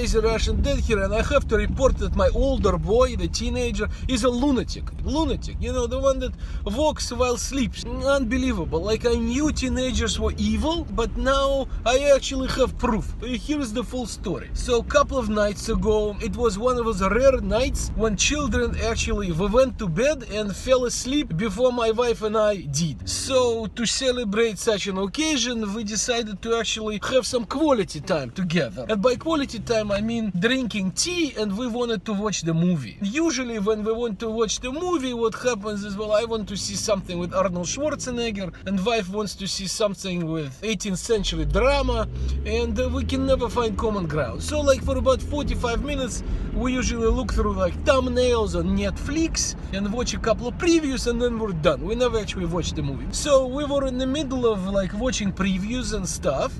crazy Russian dad here, and I have to report that my older boy, the teenager, is a lunatic. Lunatic, you know, the one that walks while sleeps. Unbelievable. Like, I knew teenagers were evil, but now I actually have proof. Here's the full story. So a couple of nights ago, it was one of those rare nights when children actually went to bed and fell asleep before my wife and I did. So to celebrate such an occasion, we decided to actually have some quality time together. And by quality time, I mean drinking tea, and we wanted to watch the movie. Usually when we want to watch the movie, what happens is, well, I want to see something with Arnold Schwarzenegger, and wife wants to see something with 18th century drama, and we can never find common ground. So like for about 45 minutes, we usually look through like thumbnails on Netflix and watch a couple of previews, and then we're done. We never actually watch the movie. So we were in the middle of like watching previews and stuff,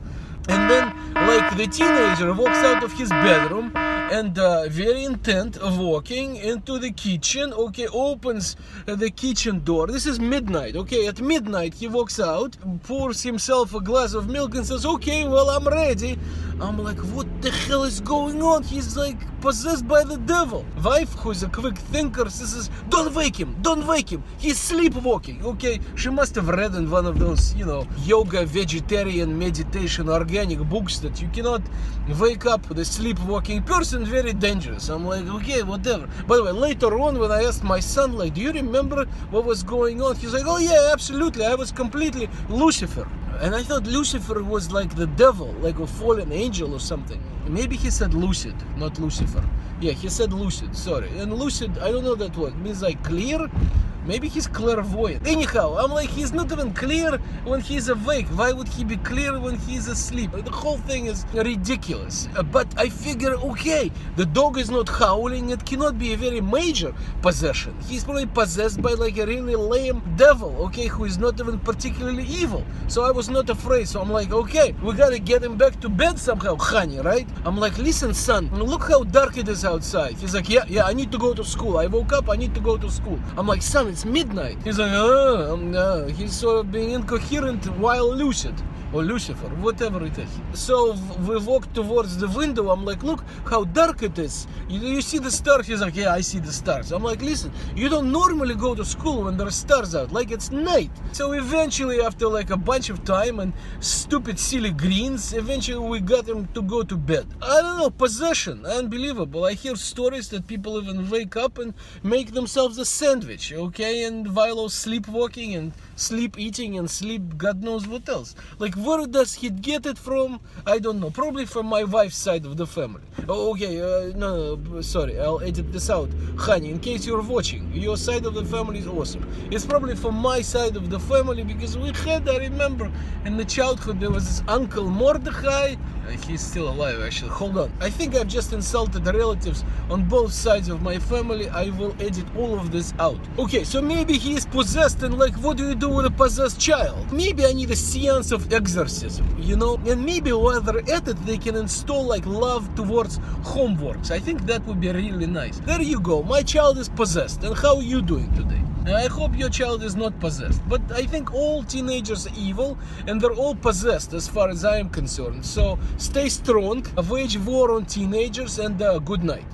and then like the teenager walks out of his bedroom and very intent of walking into the kitchen, okay, opens the kitchen door. This is midnight, okay, at midnight he walks out, pours himself a glass of milk and says, okay, well, I'm ready. I'm like, what the hell is going on? He's like possessed by the devil. Wife, who's a quick thinker, says, don't wake him, don't wake him. He's sleepwalking, okay? She must have read in one of those, you know, yoga, vegetarian, meditation, organic books that you cannot wake up the sleepwalking person, very dangerous. I'm like, okay, whatever. By the way, later on when I asked my son, like, do you remember what was going on? He's like, oh yeah, absolutely. I was completely Lucifer. And I thought Lucifer was like the devil, like a fallen angel or something. Maybe he said lucid, not Lucifer. Yeah, he said lucid, sorry. And lucid, I don't know that word. It means like clear. Maybe he's clairvoyant. Anyhow, I'm like, he's not even clear when he's awake. Why would he be clear when he's asleep? The whole thing is ridiculous. But I figure, okay, the dog is not howling. It cannot be a very major possession. He's probably possessed by like a really lame devil, okay, who is not even particularly evil. So I was not afraid. So I'm like, okay, we gotta get him back to bed somehow, honey, right? I'm like, listen, son, look how dark it is outside. He's like, yeah, I need to go to school. I woke up, I need to go to school. I'm like, son, it's midnight. He's like, he's sort of being incoherent while lucid. Or Lucifer, whatever it is. So we walk towards the window. I'm like, look how dark it is. You see the stars? He's like, yeah, I see the stars. I'm like, listen, you don't normally go to school when there are stars out. Like, it's night. So eventually, after like a bunch of time and stupid silly greens, eventually we got him to go to bed. I don't know, possession, unbelievable. I hear stories that people even wake up and make themselves a sandwich, okay? And while sleepwalking and sleep eating and sleep God knows what else. Like, where does he get it from? I don't know. Probably from my wife's side of the family. Oh, okay, no, sorry, I'll edit this out. Honey, in case you're watching, your side of the family is awesome. It's probably from my side of the family because we had, I remember, in the childhood there was this Uncle Mordechai. He's still alive, actually. Hold on. I think I've just insulted the relatives on both sides of my family. I will edit all of this out. Okay, so maybe he is possessed, and like, what do you do with a possessed child? Maybe I need a seance of exorcism, you know? And maybe while they're at it, they can install like love towards homeworks. I think that would be really nice. There you go. My child is possessed. And how are you doing today? I hope your child is not possessed. But I think all teenagers are evil, and they're all possessed as far as I am concerned. So stay strong, wage war on teenagers, and good night.